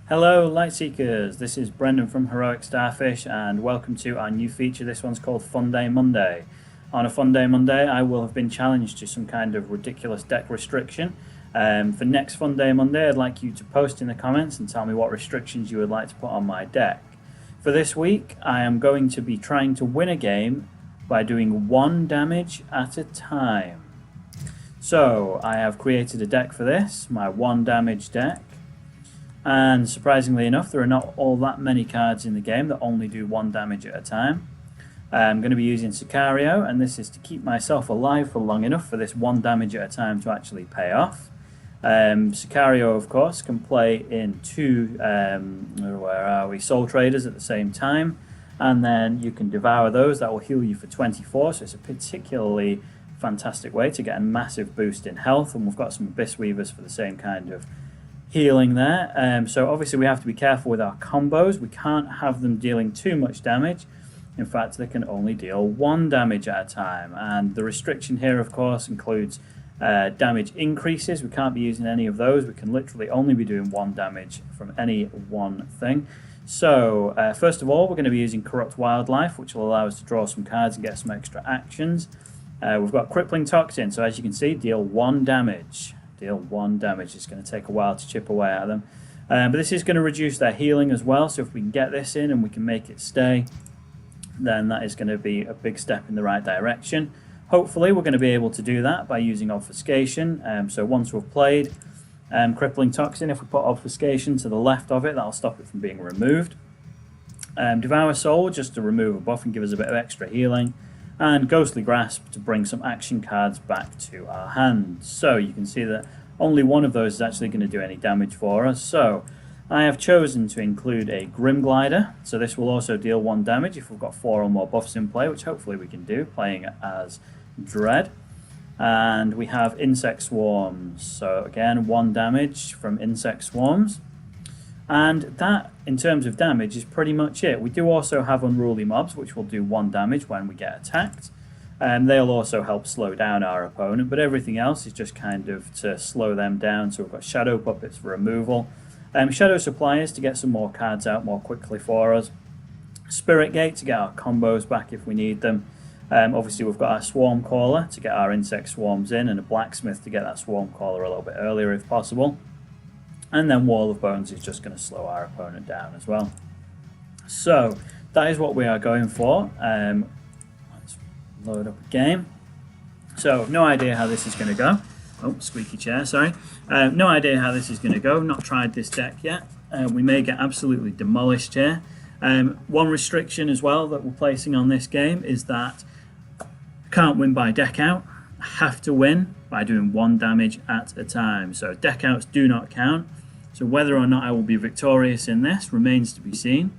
Hello Lightseekers, this is Brendan from Heroic Starfish and welcome to our new feature. This one's called Funday Monday. On a Funday Monday I will have been challenged to some kind of ridiculous deck restriction. For next Funday Monday I'd like you to post in the comments and tell me what restrictions you would like to put on my deck. For this week I am going to be trying to win a game by doing 1 damage at a time. So I have created a deck for this, my 1 damage deck. And surprisingly enough, there are not all that many cards in the game that only do 1 damage at a time. I'm going to be using Sicario, and this is to keep myself alive for long enough for this 1 damage at a time to actually pay off. Sicario, of course, can play in 2 Soul Traders at the same time, and then you can devour those. That will heal you for 24, so it's a particularly fantastic way to get a massive boost in health, and we've got some Abyss Weavers for the same kind of healing there. So obviously we have to be careful with our combos. We can't have them dealing too much damage. In fact, they can only deal 1 damage at a time, and the restriction here of course includes damage increases. We can't be using any of those. We can literally only be doing 1 damage from any one thing. So first of all, we're going to be using Corrupt Wildlife, which will allow us to draw some cards and get some extra actions. We've got Crippling Toxin, so as you can see, deal 1 damage. Deal 1 damage. It's going to take a while to chip away at them. But this is going to reduce their healing as well, so if we can get this in and we can make it stay, then that is going to be a big step in the right direction. Hopefully we're going to be able to do that by using Obfuscation. So once we've played Crippling Toxin, if we put Obfuscation to the left of it, that'll stop it from being removed. Devour Soul, just to remove a buff and give us a bit of extra healing. And Ghostly Grasp to bring some action cards back to our hand. So you can see that only one of those is actually going to do any damage for us. So I have chosen to include a Grim Glider. So this will also deal 1 damage if we've got 4 or more buffs in play, which hopefully we can do, playing as Dread. And we have Insect Swarms. So again, 1 damage from Insect Swarms. And that, in terms of damage, is pretty much it. We do also have Unruly Mobs, which will do 1 damage when we get attacked. They'll also help slow down our opponent, but everything else is just kind of to slow them down. So we've got Shadow Puppets for removal. Shadow Suppliers to get some more cards out more quickly for us. Spirit Gate to get our combos back if we need them. Obviously we've got our Swarm Caller to get our insect swarms in, and a Blacksmith to get that Swarm Caller a little bit earlier if possible. And then Wall of Bones is just going to slow our opponent down as well. So that is what we are going for. Let's load up a game. So no idea how this is going to go. Oh, squeaky chair, sorry. No idea how this is going to go. Not tried this deck yet. We may get absolutely demolished here. One restriction as well that we're placing on this game is that I can't win by deck out. I have to win by doing 1 damage at a time. So deck outs do not count. So whether or not I will be victorious in this remains to be seen.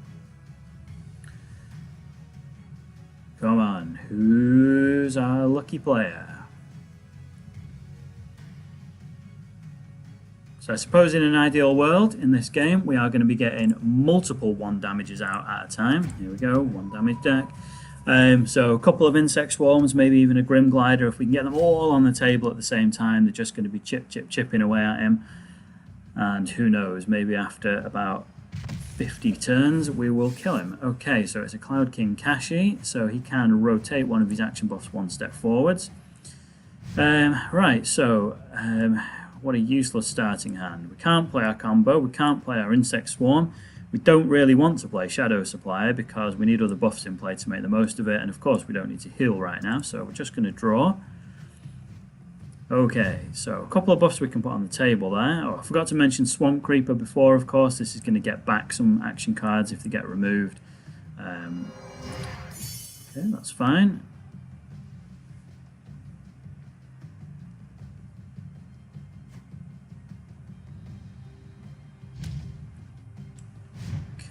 Come on, who's our lucky player? So I suppose in an ideal world, in this game, we are going to be getting multiple 1 damages out at a time. Here we go, 1 damage deck. So a couple of Insect Swarms, maybe even a Grim Glider. If we can get them all on the table at the same time, they're just going to be chipping away at him. And who knows, maybe after about 50 turns, we will kill him. Okay, so it's a Cloud King Kashi, so he can rotate one of his action buffs 1 step forwards. Right, so what a useless starting hand. We can't play our combo, we can't play our Insect Swarm. We don't really want to play Shadow Supplier because we need other buffs in play to make the most of it, and of course we don't need to heal right now, so we're just going to draw. Okay, so a couple of buffs we can put on the table there. Oh, I forgot to mention Swamp Creeper before, of course. This is going to get back some action cards if they get removed. Okay, that's fine.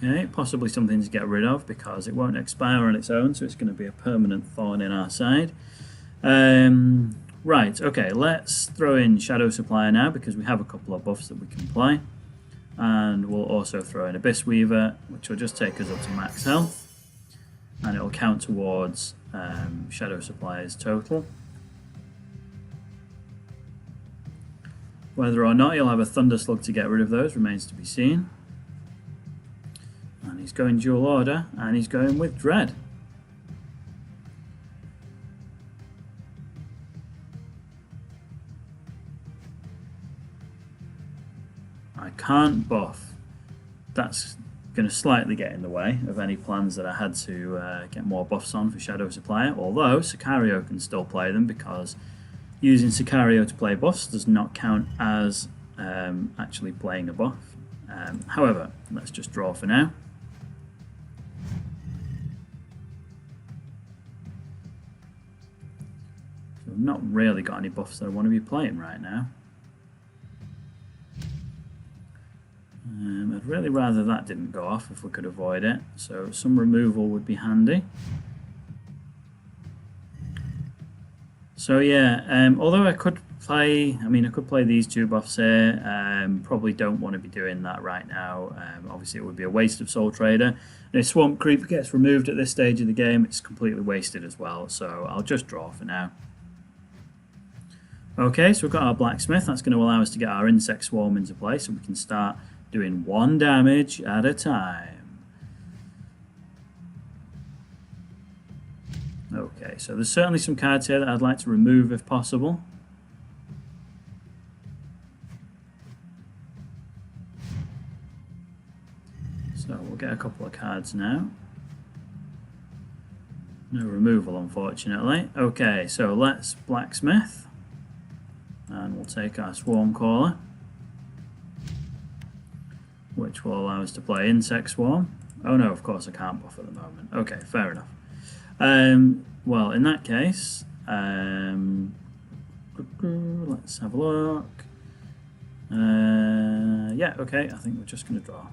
Okay, possibly something to get rid of because it won't expire on its own, so it's going to be a permanent thorn in our side. Right, okay, let's throw in Shadow Supplier now because we have a couple of buffs that we can play. And we'll also throw in Abyss Weaver, which will just take us up to max health. And it'll count towards Shadow Supplier's total. Whether or not you'll have a Thunder Slug to get rid of those remains to be seen. he's going dual order, and he's going with Dread. I can't buff. That's going to slightly get in the way of any plans that I had to get more buffs on for Shadow Supplier, although Sicario can still play them because using Sicario to play buffs does not count as actually playing a buff. However, let's just draw for now. So I've not really got any buffs that I want to be playing right now. I'd really rather that didn't go off if we could avoid it, so some removal would be handy. So yeah, although I could play, I could play these two buffs here, probably don't want to be doing that right now. Obviously it would be a waste of Soul Trader, and if Swamp Creeper gets removed at this stage of the game, it's completely wasted as well, so I'll just draw for now. Okay, so we've got our Blacksmith. That's going to allow us to get our Insect Swarm into play, so we can start doing 1 damage at a time. Okay, so there's certainly some cards here that I'd like to remove if possible. So we'll get a couple of cards now. No removal, unfortunately. Okay, so let's Blacksmith. And we'll take our Swarm Caller, which will allow us to play Insect Swarm. Oh no, of course I can't buff at the moment. Okay, fair enough. Well, in that case, let's have a look. Yeah, okay, I think we're just going to draw.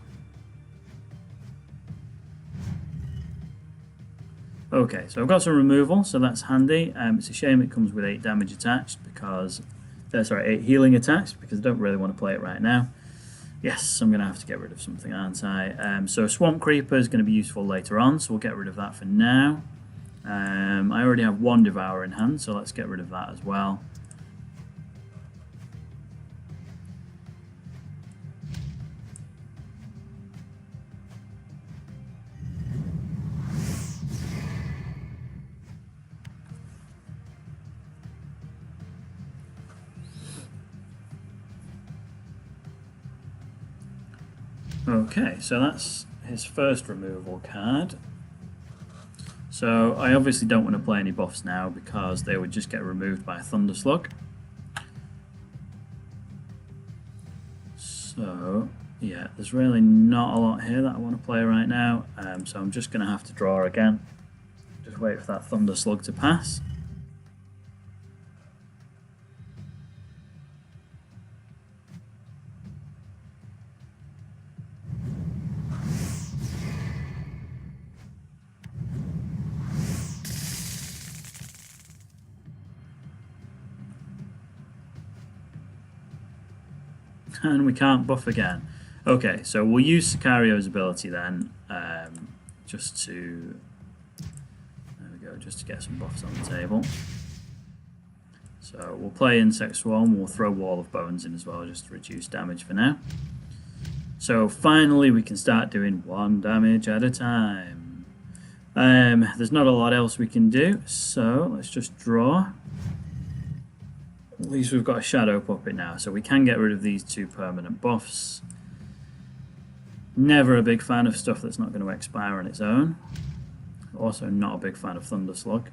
Okay, so I've got some removal, so that's handy. It's a shame it comes with 8 damage attached because, 8 healing attached, because I don't really want to play it right now. Yes, I'm going to have to get rid of something, aren't I? So Swamp Creeper is going to be useful later on, so we'll get rid of that for now. I already have 1 Devour in hand, so let's get rid of that as well. Okay, so that's his first removal card. So I obviously don't want to play any buffs now because they would just get removed by a Thunder Slug. So yeah, there's really not a lot here that I want to play right now, so I'm just going to have to draw again. Just wait for that Thunder Slug to pass. And we can't buff again. Okay, so we'll use Sicario's ability then, just to, there we go, just to get some buffs on the table. So we'll play Insect Swarm, we'll throw Wall of Bones in as well, just to reduce damage for now. So finally we can start doing 1 damage at a time. There's not a lot else we can do, so let's just draw. At least we've got a Shadow Puppet now, so we can get rid of these 2 permanent buffs. Never a big fan of stuff that's not going to expire on its own. Also not a big fan of Thunder Slug.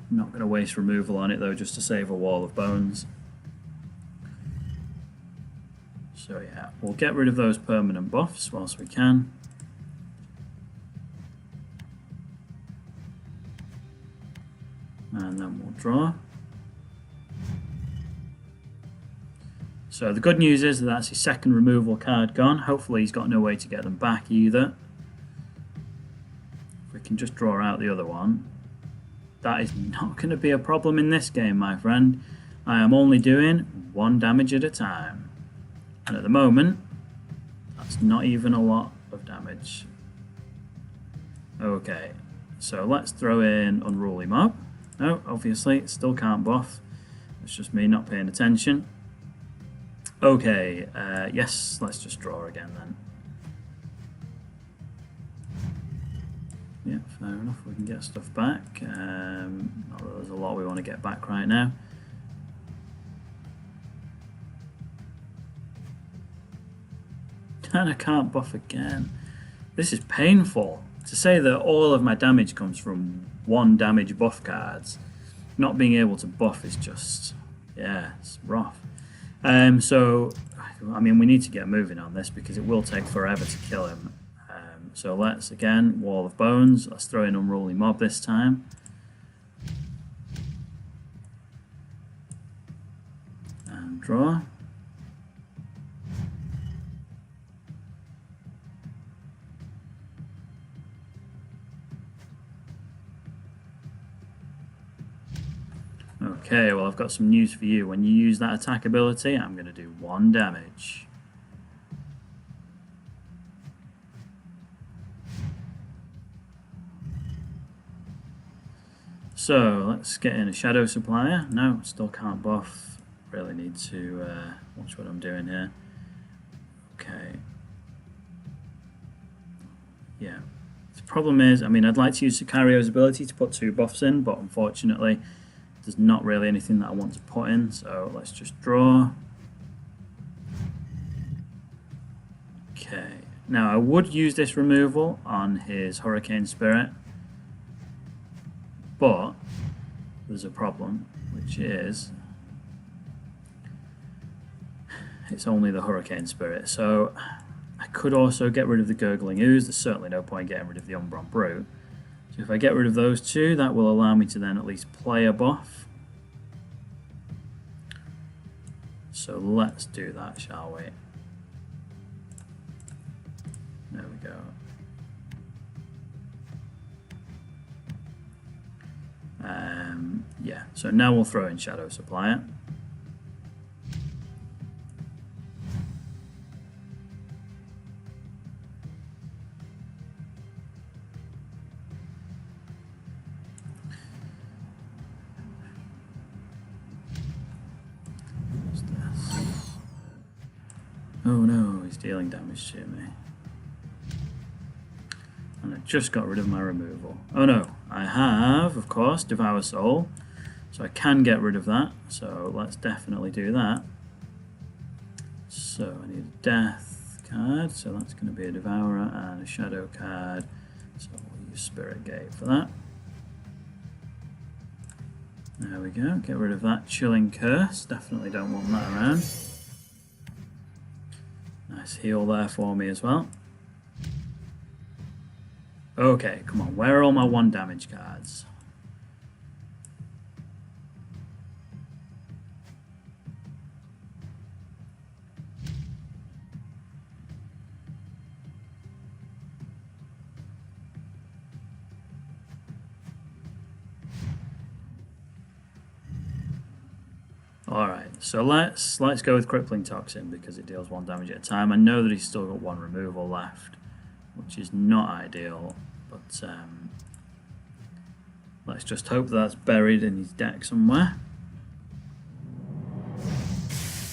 Not going to waste removal on it though, just to save a Wall of Bones. So yeah, we'll get rid of those permanent buffs whilst we can. And then we'll draw. So the good news is that that's his second removal card gone. Hopefully he's got no way to get them back either. If we can just draw out the other one. That is not going to be a problem in this game, my friend. I am only doing 1 damage at a time. And at the moment, that's not even a lot of damage. Okay, so let's throw in Unruly Mob. No, obviously, it still can't buff. It's just me not paying attention. Okay, yes, let's just draw again then. Yeah, fair enough, we can get stuff back. There's a lot we want to get back right now. And I can't buff again. This is painful. To say that all of my damage comes from one damage buff cards, not being able to buff is just, yeah, it's rough. So, I mean, we need to get moving on this because it will take forever to kill him. So let's, again, Wall of Bones. Let's throw in Unruly Mob this time. And draw. Okay, well, I've got some news for you. When you use that attack ability, I'm going to do 1 damage. So, let's get in a Shadow Supplier. No, still can't buff. Really need to watch what I'm doing here. Okay. Yeah. The problem is, I mean, I'd like to use Sicario's ability to put 2 buffs in, but unfortunately, there's not really anything that I want to put in, so let's just draw. Okay, now I would use this removal on his Hurricane Spirit, but there's a problem, which is it's only the Hurricane Spirit, so I could also get rid of the Gurgling Ooze. There's certainly no point getting rid of the Umbron Brute. So if I get rid of those 2, that will allow me to then at least play a buff. So let's do that, shall we? There we go. Yeah, so now we'll throw in Shadow Supplier. Oh no, he's dealing damage to me. And I just got rid of my removal. Oh no, I have, of course, Devour Soul. So I can get rid of that. So let's definitely do that. So I need a Death card. So that's going to be a Devourer and a Shadow card. So we'll use Spirit Gate for that. There we go. Get rid of that Chilling Curse. Definitely don't want that around. Nice heal there for me as well. Okay, come on. Where are all my 1 damage cards? Alright, so let's go with Crippling Toxin because it deals 1 damage at a time. I know that he's still got 1 removal left, which is not ideal, but let's just hope that's buried in his deck somewhere.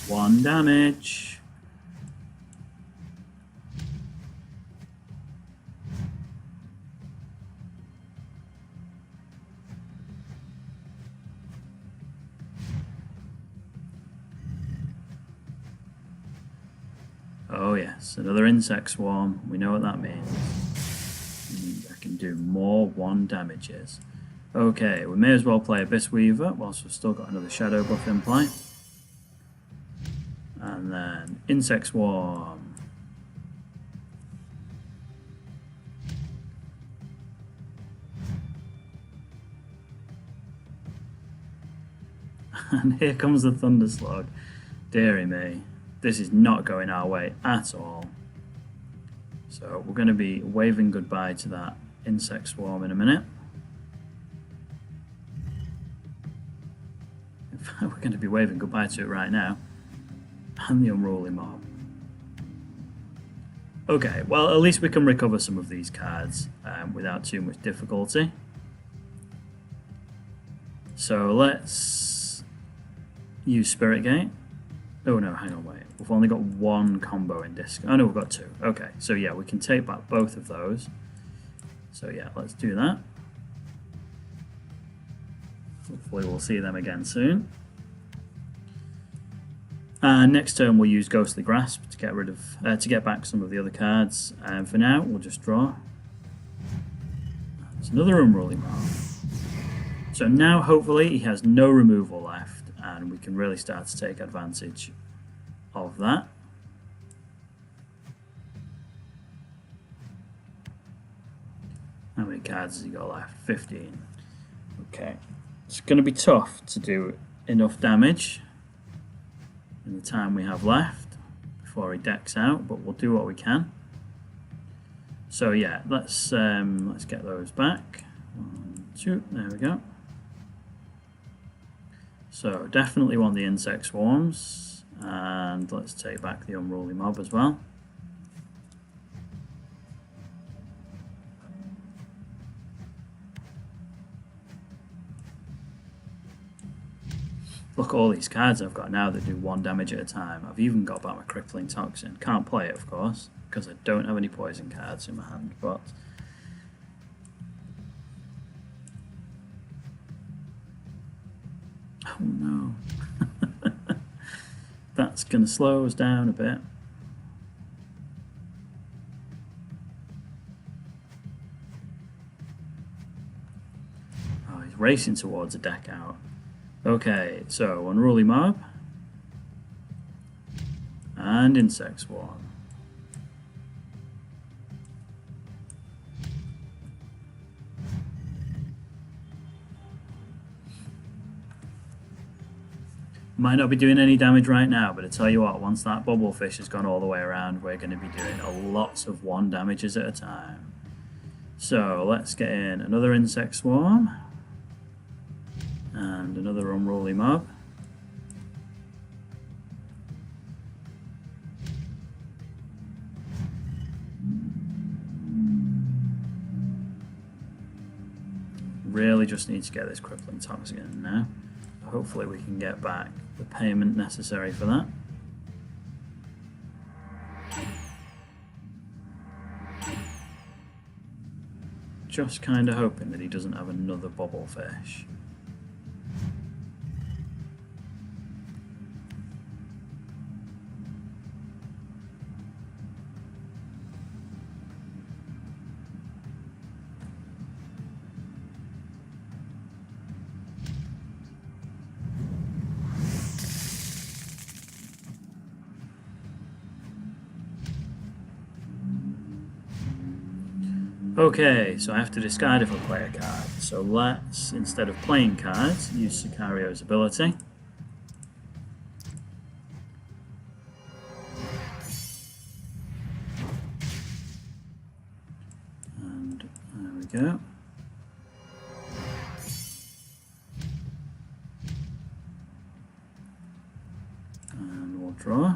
1 damage. Oh yes, another Insect Swarm. We know what that means. I can do more 1 damages. Okay, we may as well play Abyss Weaver whilst we've still got another Shadow buff in play. And then Insect Swarm. And here comes the Thunderslug. Dearie me. This is not going our way at all. So we're going to be waving goodbye to that Insect Swarm in a minute. In fact, we're going to be waving goodbye to it right now. And the Unruly Mob. Okay, well at least we can recover some of these cards without too much difficulty. So let's use Spirit Gate. Oh no, hang on, wait. We've only got one combo in disc. Oh no, we've got two. Okay, so yeah, we can take back both of those. So yeah, let's do that. Hopefully we'll see them again soon. Next turn we'll use Ghostly Grasp to get rid of to get back some of the other cards. And for now we'll just draw. It's another Unruly Mob. So now hopefully he has no removal left, and we can really start to take advantage of that. How many cards has he got left? 15. Okay. It's going to be tough to do enough damage in the time we have left before he decks out, but we'll do what we can. So yeah, let's get those back. 1, 2, there we go. So definitely want the insect swarms, and let's take back the Unruly Mob as well. Look at all these cards I've got now that do 1 damage at a time. I've even got back my Crippling Toxin. Can't play it, of course, because I don't have any poison cards in my hand, but oh no. That's going to slow us down a bit. Oh, he's racing towards a deck out. Okay, so Unruly Mob and Insect Swarm. Might not be doing any damage right now, but I tell you what, once that Bubblefish has gone all the way around, we're going to be doing lots of 1 damages at a time. So let's get in another Insect Swarm and another Unruly Mob. Really just need to get this Crippling Toxin in now. Hopefully we can get back the payment necessary for that. Just kind of hoping that he doesn't have another Bubblefish. Okay, so I have to discard if I play a card. So let's, instead of playing cards, use Sicario's ability. And there we go. And we'll draw.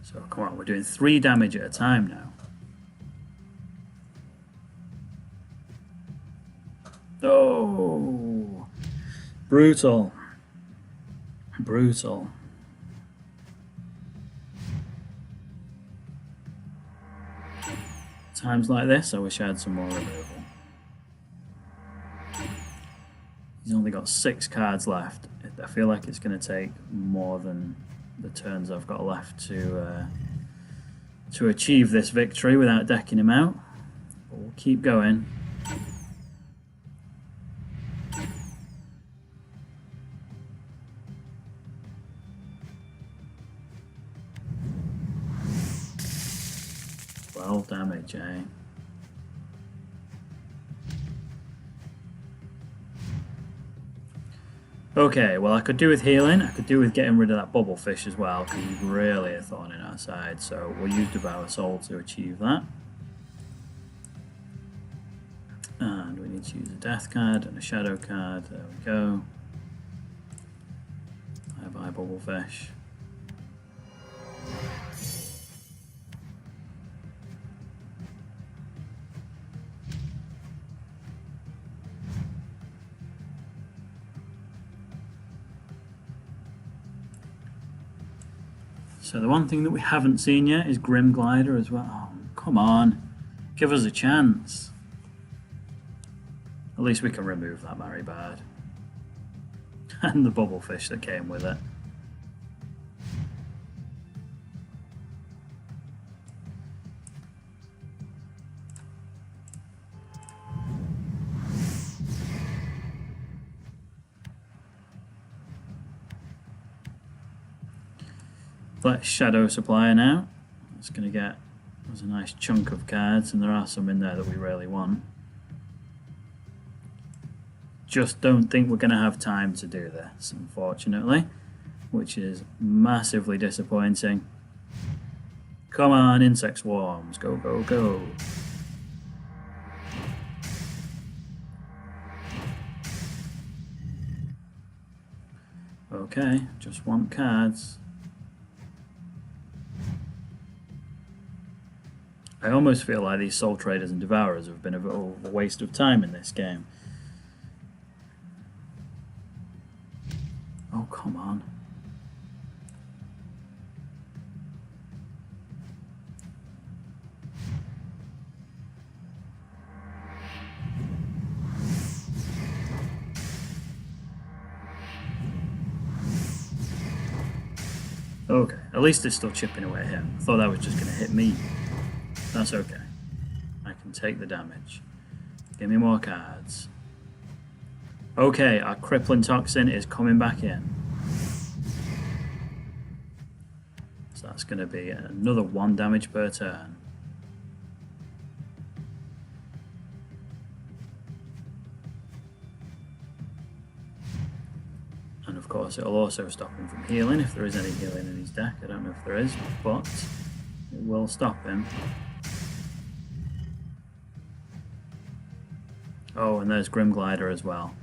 So come on, we're doing 3 damage at a time now. Oh, brutal. Brutal. Times like this, I wish I had some more removal. He's only got 6 cards left. I feel like it's going to take more than the turns I've got left to achieve this victory without decking him out. But we'll keep going. Well, damage, eh? Okay, well I could do with healing, I could do with getting rid of that Bubblefish as well, because he's really a thorn in our side, so we'll use Devour Soul to achieve that. And we need to use a Death card and a Shadow card, there we go. Bye bye Bubblefish. So the one thing that we haven't seen yet is Grim Glider as well. Oh, come on. Give us a chance. At least we can remove that Mary Bird. And the bubblefish that came with it. Let's Shadow Supplier now. It's going to get us a nice chunk of cards, and there are some in there that we really want. Just don't think we're going to have time to do this, unfortunately, which is massively disappointing. Come on, insect swarms, go, go, go. Okay, just want cards. I almost feel like these Soul Traders and Devourers have been a bit of a waste of time in this game. Oh, come on. Okay, at least it's still chipping away here. I thought that was just going to hit me. That's okay. I can take the damage. Give me more cards. Okay, our Crippling Toxin is coming back in. So that's going to be another 1 damage per turn. And of course it'll also stop him from healing if there is any healing in his deck. I don't know if there is, but it will stop him. Oh, and there's Grim Glider as well.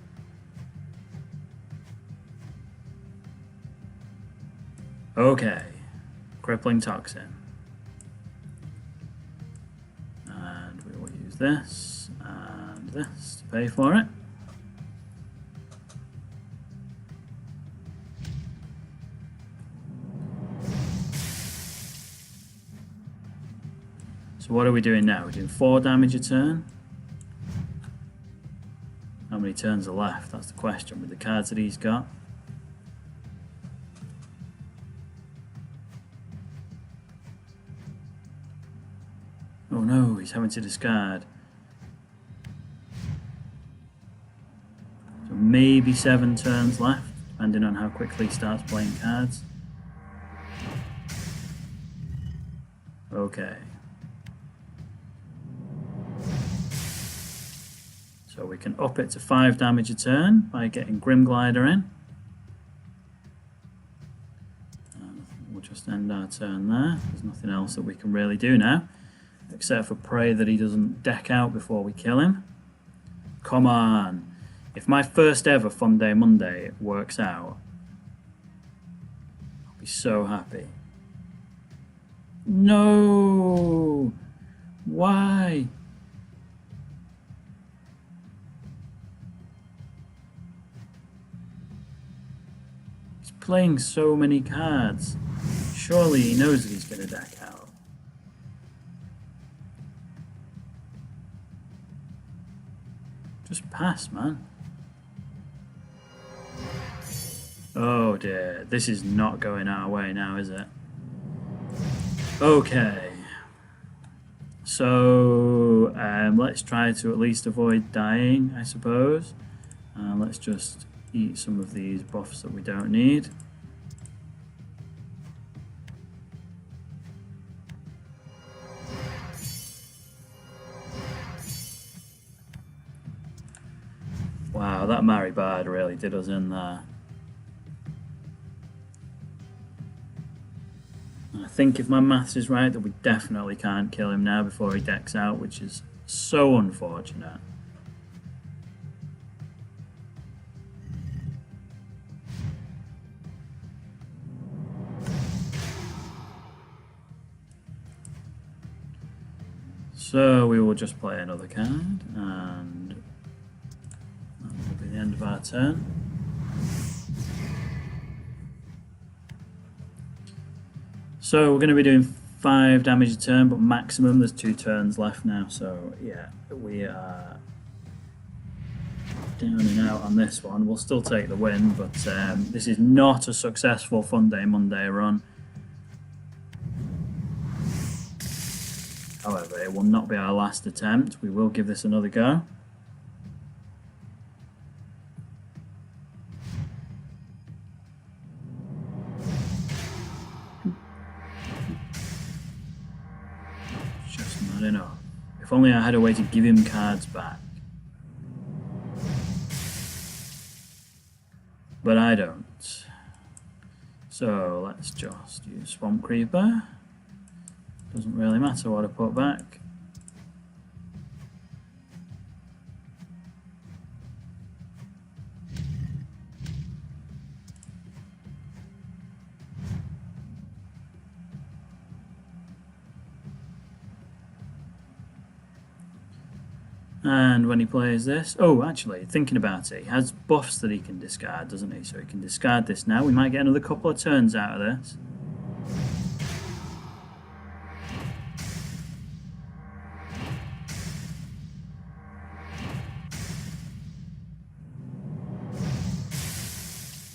Okay, Crippling Toxin. And we will use this and this to pay for it. So what are we doing now? We're doing 4 damage a turn. How many turns are left? That's the question with the cards that he's got. Oh no, he's having to discard. So maybe 7 turns left, depending on how quickly he starts playing cards. Okay. So we can up it to 5 damage a turn by getting Grim Glider in. And we'll just end our turn there. There's nothing else that we can really do now, except for pray that he doesn't deck out before we kill him. Come on. If my first ever Funday Monday works out, I'll be so happy. No! Why? He's playing so many cards. Surely he knows that he's going to deck out. Just pass, man. Oh dear, this is not going our way now, is it? Okay. So, let's try to at least avoid dying, I suppose. Let's just eat some of these buffs that we don't need. Wow, that Mary Bard really did us in there. I think if my maths is right that we definitely can't kill him now before he decks out, which is so unfortunate. So we will just play another card, and that will be the end of our turn. So we're going to be doing 5 damage a turn, but maximum. There's 2 turns left now, so yeah, we are down and out on this one. We'll still take the win, but this is not a successful Funday Monday run. However, it will not be our last attempt. We will give this another go. Just not enough. If only I had a way to give him cards back. But I don't. So let's just use Swamp Creeper. Doesn't really matter what I put back. And when he plays this, oh, actually, thinking about it, he has buffs that he can discard, doesn't he? So he can discard this now. We might get another couple of turns out of this.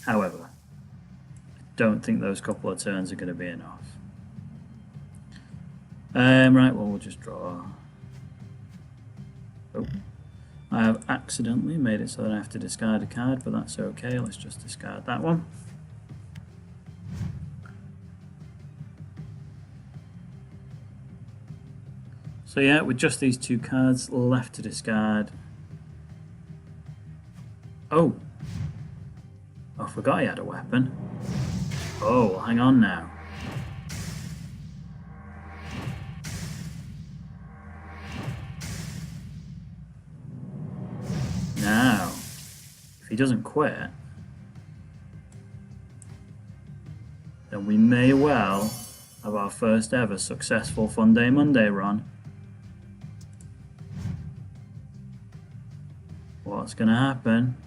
However, I don't think those couple of turns are going to be enough. Right, well, we'll just draw. Oh, I have accidentally made it so that I have to discard a card, but that's okay. Let's just discard that one. So yeah, with just these 2 cards left to discard. Oh, I forgot he had a weapon. Oh, well, hang on now. Now, if he doesn't quit, then we may well have our first ever successful Funday Monday run. What's going to happen?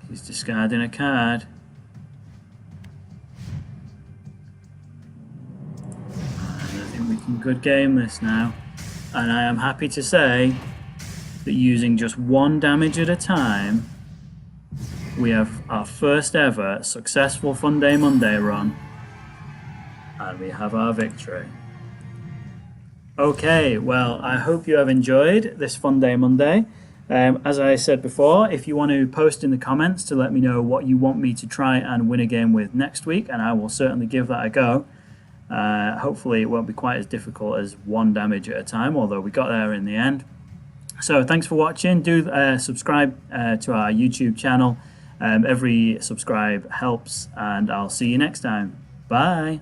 He's discarding a card. And I think we can good game this now. And I am happy to say that using just 1 damage at a time, we have our first ever successful Funday Monday run. And we have our victory. Okay, well, I hope you have enjoyed this Funday Monday. As I said before, if you want to post in the comments to let me know what you want me to try and win a game with next week, and I will certainly give that a go. Hopefully it won't be quite as difficult as 1 damage at a time, although we got there in the end. So thanks for watching. Do subscribe to our YouTube channel. Every subscribe helps, and I'll see you next time. Bye.